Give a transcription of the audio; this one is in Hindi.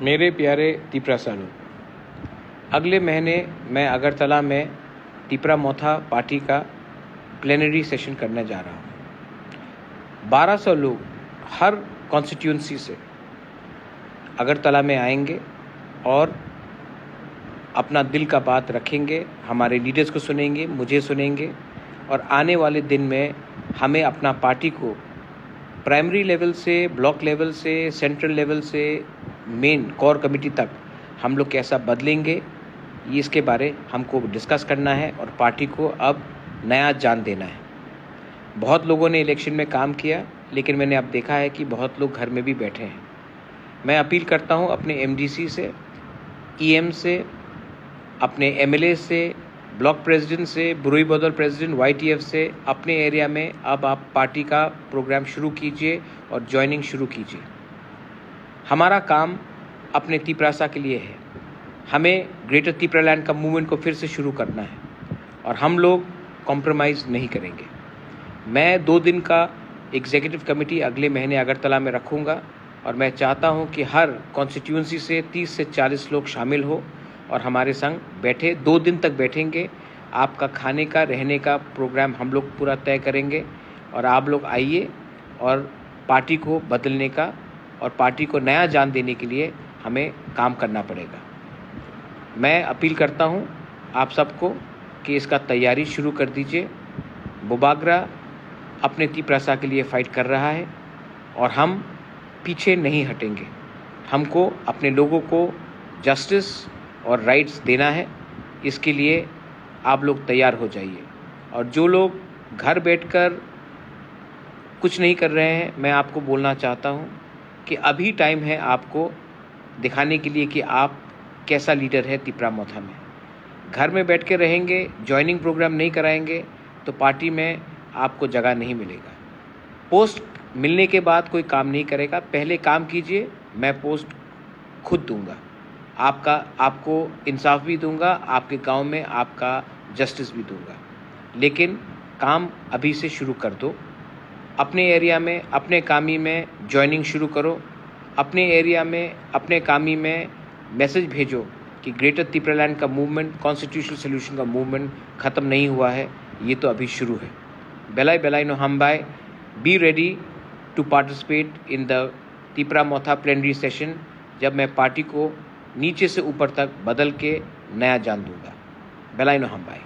मेरे प्यारे तिपरासालू, अगले महीने मैं अगरतला में तिपरा मोथा पार्टी का प्लेनरी सेशन करने जा रहा हूँ। 1200 लोग हर कॉन्स्टिट्यूंसी से अगरतला में आएंगे और अपना दिल का बात रखेंगे, हमारे लीडर्स को सुनेंगे, मुझे सुनेंगे और आने वाले दिन में हमें अपना पार्टी को प्राइमरी लेवल से, ब्लॉक लेवल से, सेंट्रल लेवल से, मेन कोर कमेटी तक हम लोग कैसा बदलेंगे, इसके बारे हमको डिस्कस करना है और पार्टी को अब नया जान देना है। बहुत लोगों ने इलेक्शन में काम किया, लेकिन मैंने अब देखा है कि बहुत लोग घर में भी बैठे हैं। मैं अपील करता हूं अपने एमडीसी से, ईएम से, अपने एमएलए से, ब्लॉक प्रेसिडेंट से, बुरुई बदौल प्रेसिडेंट वाईटीएफ से, अपने एरिया में अब आप पार्टी का प्रोग्राम शुरू कीजिए और ज्वाइनिंग शुरू कीजिए। हमारा काम अपने तिपरासा के लिए है। हमें ग्रेटर तिपरालैंड का मूवमेंट को फिर से शुरू करना है और हम लोग कॉम्प्रोमाइज़ नहीं करेंगे। मैं 2 दिन का एग्जीक्यूटिव कमेटी अगले महीने अगरतला में रखूँगा और मैं चाहता हूँ कि हर कॉन्स्टिट्यूंसी से 30 से 40 लोग शामिल हो और हमारे संग बैठे। 2 दिन तक बैठेंगे। आपका खाने का, रहने का प्रोग्राम हम लोग पूरा तय करेंगे और आप लोग आइए और पार्टी को बदलने का और पार्टी को नया जान देने के लिए हमें काम करना पड़ेगा। मैं अपील करता हूं आप सबको कि इसका तैयारी शुरू कर दीजिए। बुबागरा अपने तिपरासा के लिए फ़ाइट कर रहा है और हम पीछे नहीं हटेंगे। हमको अपने लोगों को जस्टिस और राइट्स देना है। इसके लिए आप लोग तैयार हो जाइए। और जो लोग घर बैठकर कुछ नहीं कर रहे हैं, मैं आपको बोलना चाहता हूं कि अभी टाइम है आपको दिखाने के लिए कि आप कैसा लीडर है तिपरा मोथा में। घर में बैठ के रहेंगे, ज्वाइनिंग प्रोग्राम नहीं कराएंगे तो पार्टी में आपको जगह नहीं मिलेगा। पोस्ट मिलने के बाद कोई काम नहीं करेगा। पहले काम कीजिए, मैं पोस्ट खुद दूंगा। आपको इंसाफ भी दूंगा, आपके गांव में आपका जस्टिस भी दूंगा। लेकिन काम अभी से शुरू कर दो। अपने एरिया में, अपने कामी में ज्वाइनिंग शुरू करो। अपने एरिया में, अपने कामी में मैसेज भेजो कि ग्रेटर तिपरालैंड का मूवमेंट, कॉन्स्टिट्यूशनल सोल्यूशन का मूवमेंट ख़त्म नहीं हुआ है, ये तो अभी शुरू है। बेलाई बेलाई नो हमबाई, be ready to participate in the Tipra Motha plenary session, जब मैं पार्टी को नीचे से ऊपर तक बदल के नया जान दूंगा। बेलाई नो हमबाई।